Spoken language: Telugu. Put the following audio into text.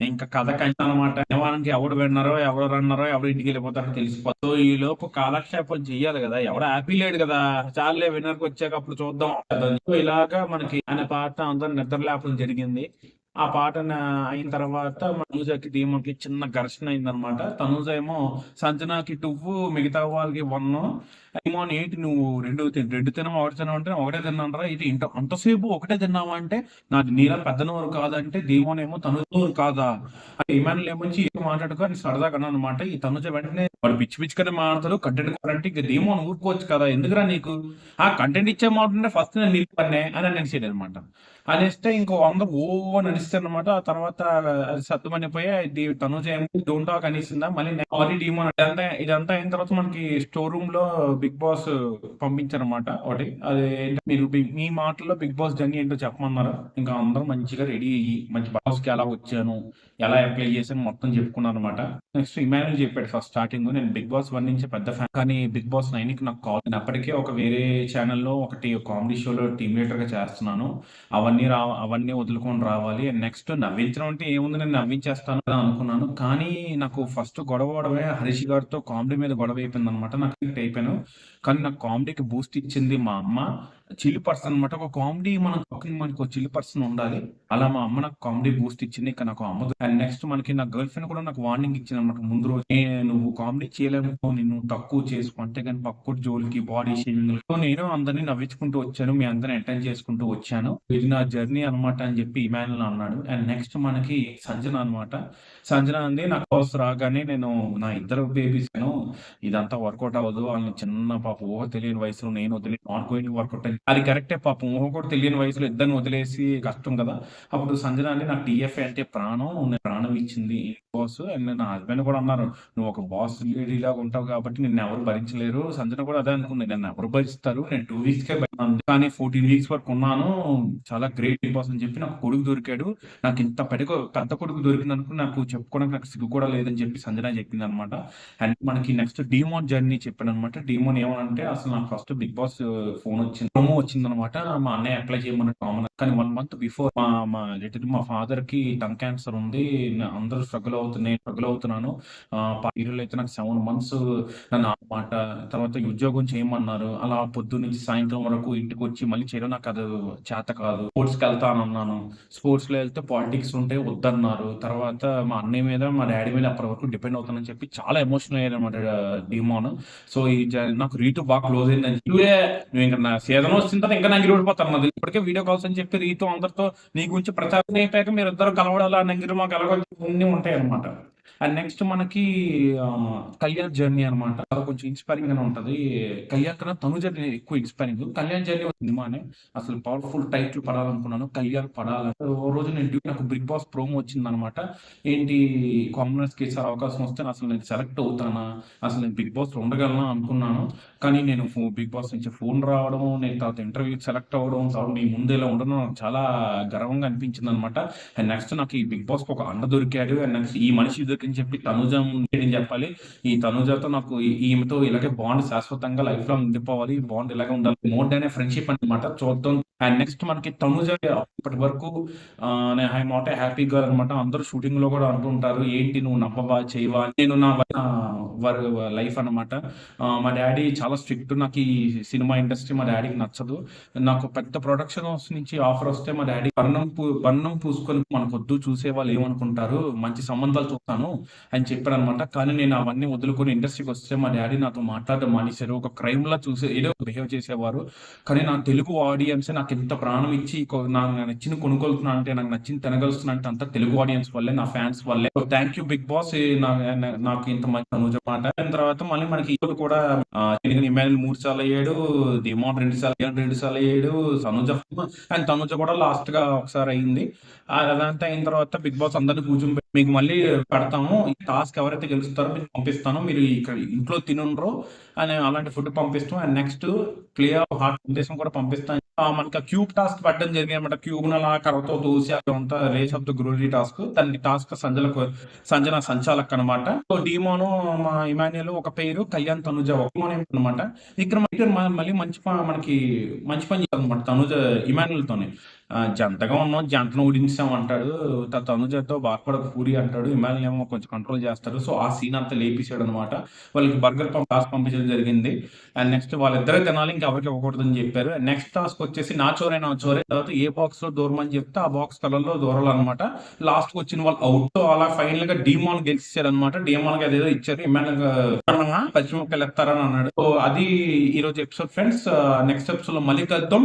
ఇంకా కథ కంచనమాట. శనివారానికి ఎవడు విన్నరో, ఎవరు రన్నరో, ఎవరు ఇంటికెళ్ళిపోతారో తెలిసిపోద్ది. సో, ఈలోపు కాలక్షేపం చెయ్యాలి గదా! ఎవడు హ్యాపీ లేడు గదా! చాలులే విన్నర్‌కొచ్చాక అప్పుడు చూద్దాం అంటదని. సో, ఇలాగా మనకి అనే పాట అందరూ నిద్ర లేపడం జరిగింది. ఆ పాట అయిన తర్వాత తనూజకి, ధీమాకి చిన్న ఘర్షణ అయిందనమాట. తనూజ ఏమో సంజనాకి 2, మిగతా వాళ్ళకి 1. ధీమాన్ ఏంటి నువ్వు 2 తినవా? ఒకటి తినవా? అంటే ఒకటే తిన్నానురా. ఇది అంతసేపు ఒకటే తిన్నావా? అంటే నాది నీలా పెద్ద నోరు కాదంటే ధీమాన్ ఏమో తనుజ నోరు కాదా? అంటే ఇమానుల్ ఏమొచ్చి ఏం మాట్లాడుకో అని సరదాగా అన్నాననమాట. ఈ తనుజ వెంటనే వాడు పిచ్చి పిచ్చిగానే మాట్లాడతాడు. కంటెంట్ కావాలంటే ఇంక ధీమాన్ ఊరుకోవచ్చు కదా! ఎందుకురా నీకు? ఆ కంటెంట్ ఇచ్చే మాటంటే ఫస్ట్ నేను నిలుపన్నే అని అనేసాడనమాట. అనేస్తే ఇంకో అందరూ ఓ అని అరిస్తారనమాట. ఆ తర్వాత అది సద్దుమణిపోయి తనుజ ఏమో డోంట్ టాక్ అనేసిందా. మళ్ళీ సారీ డీమోన్ ఇదంతా అయిన తర్వాత మనకి స్టోర్ రూమ్ లో బిగ్ బాస్ పంపించారనమాట. ఒకటి అది మీరు మీ మాటల్లో బిగ్ బాస్ జర్నీ ఏంటో చెప్పమన్నారు. ఇంకా అందరూ మంచిగా రెడీ అయ్యి మంచి బాస్ కి ఎలా వచ్చాను, ఎలా అప్లై చేశాను మొత్తం చెప్పుకున్నాను అనమాట. నెక్స్ట్ ఇమానుల్ చెప్పాడు ఫస్ట్ స్టార్టింగ్ నేను బిగ్ బాస్ 1 నుంచి పెద్ద ఫ్యాన్ కానీ బిగ్ బాస్ 9 కి నాకు కాల్ నేను అప్పటికే ఒక వేరే ఛానల్లో ఒకటి కామెడీ షోలో టీమ్ లీడర్ గా చేస్తున్నాను. అవన్నీ వదులుకొని రావాలి. అండ్ నెక్స్ట్ నవ్వించడం అంటే ఏముంది నేను నవ్వించేస్తాను కదా అనుకున్నాను. కానీ నాకు ఫస్ట్ గొడవ పడమే హరీష్ గారితో కామెడీ మీద గొడవ అయిపోయిందనమాట. నాకు కనెక్ట్ అయిపోయాను. కానీ నాకు కామెడీకి బూస్ట్ ఇచ్చింది మా అమ్మ. చిల్ పర్సన్ అనమాట. ఒక కామెడీ మనం టాకింగ్ మనకు చిల్ పర్సన్ ఉండాలి. అలా మా అమ్మ నాకు కామెడీ బూస్ట్ ఇచ్చింది. ఇక నాకు అమ్మ అండ్ నెక్స్ట్ మనకి నా గర్ల్ ఫ్రెండ్ కూడా నాకు వార్నింగ్ ఇచ్చిందనమాట. ముందు రోజు నువ్వు కామెడీ చేయలేవు నిన్ను తక్కువ చేసుకో అంతేగాని పక్కోడి జోలికి బాడీ షేమింగ్ సో నేను అందరినీ నవ్వించుకుంటూ వచ్చాను. మీ అందరిని ఎంటర్టైన్ చేసుకుంటూ వచ్చాను. ఇది నా జర్నీ అనమాట అని చెప్పి ఇమానుల్ అన్నాడు. అండ్ నెక్స్ట్ మనకి సంజన అనమాట. సంజన అంది నాకు బాస్ రాగానే నేను నా ఇద్దరు బేబీస్ ఇదంతా వర్కౌట్ అవ్వదు. వాళ్ళని చిన్న పాపం ఊహ తెలియని వయసులో నేను వదిలి నాట్ గోయింగ్ వర్కౌట్ అయింది. అది కరెక్టే పాపం ఊహ కూడా తెలియని వయసులో ఇద్దరిని వదిలేసి కష్టం కదా! అప్పుడు సంజన అంది నాకు టీఎఫ్ఏ అంటే ప్రాణం. నేను ప్రాణం ఇచ్చింది బాస్. అండ్ నా హస్బెండ్ కూడా అన్నారు. నువ్వు ఒక బాస్ లేడీలాగా ఉంటావు కాబట్టి నిన్నెవరు భరించలేరు. సంజన కూడా అదే అనుకుంది. నన్నెవరు భరిస్తారు? నేను 2 వీక్స్‌కే కానీ 14 వీక్స్ వరకు ఉన్నాను. చాలా గ్రేట్ బిగ్ బాస్ అని చెప్పి నాకు కొడుకు దొరికాడు. నాకింత పెద్ద కొడుకు దొరికినందుకు నాకు చెప్పుకోవడానికి నాకు సిగ్గు కూడా లేదని చెప్పి సంజన చెప్పిందనమాట. అండ్ మనకి నెక్స్ట్ డీమోన్ జర్నీ చెప్పాడనమాట. డీమోన్ ఏమనంటే అసలు నాకు ఫస్ట్ బిగ్ బాస్ ఫోన్ వచ్చింది. ప్రోమో వచ్చిందనమాట. మా అన్నయ్య అప్లై చేయమన్నాడు కామన్. కానీ 1 మంత్ బిఫోర్ మా మా మా ఫాదర్‌కి టంగ్ క్యాన్సర్ ఉంది. అందరూ స్ట్రగుల్ అవుతున్నాను. హీరోలు అయితే నాకు 7 మంత్స్ నన్ను మాట తర్వాత ఉద్యోగం చేయమన్నారు. అలా పొద్దున్నుంచి సాయంత్రం వరకు ఇంటికొచ్చి మళ్ళీ చేయడం నాకది చేత కాదు. స్పోర్ట్స్‌కెళ్తానన్నాను. స్పోర్ట్స్‌లో ఎళ్తే పాలిటిక్స్ ఉంటే వద్దన్నారు. తర్వాత మా అన్నయ్య మీద, మా డ్యాడీ మీద అప్పటి వరకు డిపెండ్ అవుతానని చెప్పి చాలా ఎమోషనల్ అయ్యారనమాట డీమోన్. సో, ఈ నాకు రీతు బాగా క్లోజ్ అయిందని నువ్వింక నా సీజన్ వచ్చిన తర్వాత ఇంకా నంగిరి ఓడిపోతారు నాది. ఇప్పటికే వీడియో కాల్స్ అని చెప్పి రీతు అందరితో నీ గురించి ప్రచారం అయిపోయాక మీరిద్దరు కలవడాలు, ఆ నంగిరి మాకు ఎలాగో అన్నీ ఉంటాయన్నమాట. అండ్ నెక్స్ట్ మనకి కళ్యాణ్ జర్నీ అనమాట. అది కొంచెం ఇన్స్పైరింగ్ గానే ఉంటది. కళ్యాణ్ కన్నా తను జర్నీ ఎక్కువ ఇన్స్పైరింగ్. కళ్యాణ్ జర్నీ సినిమానే అసలు పవర్‌ఫుల్ టైటిల్ పడాలనుకున్నాను. కళ్యాణ్ పడాలని. ఓ రోజు నాకు బిగ్ బాస్ ప్రోమో వచ్చిందనమాట. ఏంటి కామనర్స్‌కి ఈసారి అవకాశం వస్తే అసలు నేను సెలెక్ట్ అవుతానా? అసలు నేను బిగ్ బాస్‌లో ఉండగలనా అనుకున్నాను. కానీ నేను బిగ్ బాస్ నుంచి ఫోన్ రావడం, నేను తర్వాత ఇంటర్వ్యూకి సెలెక్ట్ అవ్వడం, తర్వాత మీ ముందు ఇలా ఉండడం నాకు చాలా గర్వంగా అనిపించిందనమాట. అండ్ నెక్స్ట్ నాకు ఈ బిగ్ బాస్‌కి ఒక అండ దొరికాడు. అండ్ నెక్స్ట్ ఈ మనిషి దొరికని చెప్పి తనుజ నేను చెప్పాలి. ఈ తనుజతో నాకు ఈమెతో ఇలాగే బాండ్ శాశ్వతంగా లైఫ్ లాంగ్ ఉండిపోవాలి. ఈ బాండ్ ఇలాగే ఉండాలి. మోర్ దాన్ ఏ ఫ్రెండ్‌షిప్ అనమాట. చూద్దాం. అండ్ నెక్స్ట్ మనకి తనుజ ఇప్పటి వరకు నేను I am not a happy girl అనమాట. అందరూ షూటింగ్‌లో కూడా అంటుంటారు. ఏంటి నువ్వు నవ్వవా? చేయవా? నేను నా వర్ లైఫ్ అనమాట. మా డ్యాడీ చాలా స్ట్రిక్ట్. నాకు ఈ సినిమా ఇండస్ట్రీ మా డ్యాడీకి నచ్చదు. నాకు పెద్ద ప్రొడక్షన్ హౌస్ నుంచి ఆఫర్ వస్తే మా డ్యాడీ బన్నం పూసుకొని మనకొద్దు చూసేవాళ్ళు ఏమనుకుంటారు? మంచి సంబంధాలు చూస్తాను అని చెప్పారనమాట. కానీ నేను అవన్నీ వదులుకొని ఇండస్ట్రీకి వస్తే మా డ్యాడీ నాతో మాట్లాడడం మానేశారు. ఒక క్రైమ్‌లా ఏదో బిహేవ్ చేసేవారు. కానీ నా తెలుగు ఆడియన్సే నాకింత ప్రాణం ఇచ్చి నాకు నచ్చింది కొనుగోలుతున్నా అంటే, నాకు నచ్చింది తినగలుస్తున్నా అంటే అంతా తెలుగు ఆడియన్స్ వల్లే, నా ఫ్యాన్స్ వల్లే. So thank you Big Boss. నాకు ఇంత మంచి తనుజ మాట. దాని తర్వాత మళ్ళీ మనకి హీరోలు కూడా తెలుగుని ఇమానుల్ 3 సార్లు అయ్యాడు. దిమోన్ 2 సార్లు అయ్యాడు. అండ్ తనుజ కూడా లాస్ట్‌గా ఒకసారి అయింది. అదంతా అయిన తర్వాత బిగ్ బాస్ అందరిని కూర్చోబెట్టి మీకు మళ్ళీ పెడతాము. ఈ టాస్క్ ఎవరైతే గెలుస్తారో మీకు పంపిస్తాను. మీరు ఇక్కడ ఇంట్లో తినుండ్రు అని అలాంటి ఫుడ్ పంపిస్తాం. And next play of heart ఉద్దేశం కూడా పంపిస్తాం. మనకి ఆ క్యూబ్ టాస్క్ పెట్టడం జరిగిందనమాట. క్యూబ్‌ని అలా కర్రతో తోసి అదంతా race of the glory task. దానికి టాస్క్ సంజన సంచాలక్ అనమాట. సో డీమోను మా ఇమాన్యుయల్ ఒక పేరు, కళ్యాణ్ తనుజ ఒక అనమాట. విక్రమ్ మళ్ళీ మంచి మనకి మంచి పని చేయాలన్నమాట తనుజ ఇమాన్యుయల్‌తోని. జంటగా ఉన్నాం, జంటను ఓడించాం అంటాడు. తనుజతో బాధపడకు పూరి అంటాడు. హిమాలయన్ ఏమో కొంచెం కంట్రోల్ చేస్తాడు. సో, ఆ సీన్ అంతా లేపేసాడనమాట. వాళ్ళకి బర్గర్ టాస్క్ పంపించడం జరిగింది. అండ్ నెక్స్ట్ వాళ్ళిద్దరే తినాలి, ఇంకెవరికీ ఇవ్వకూడదని చెప్పారు. నెక్స్ట్ టాస్క్ వచ్చేసి నాచోరే నాచోరే. తర్వాత ఏ బాక్స్‌లో దూరమని చెప్తే ఆ బాక్స్ కలర్‌లో దూరాలనమాట. లాస్ట్‌కి వచ్చిన వాళ్ళు ఔట్. సో, అలా ఫైనల్‌గా డీమాన్ గెలిచేసాడనమాట. డీమాన్‌కి అదేదో ఇచ్చారు. హిమాలయన్ పచ్చిమిరపకాయలు ఇస్తారని అన్నాడు. సో, అది ఈరోజు ఎపిసోడ్ ఫ్రెండ్స్. నెక్స్ట్ ఎపిసోడ్‌లో మళ్ళీ కలుద్దాం.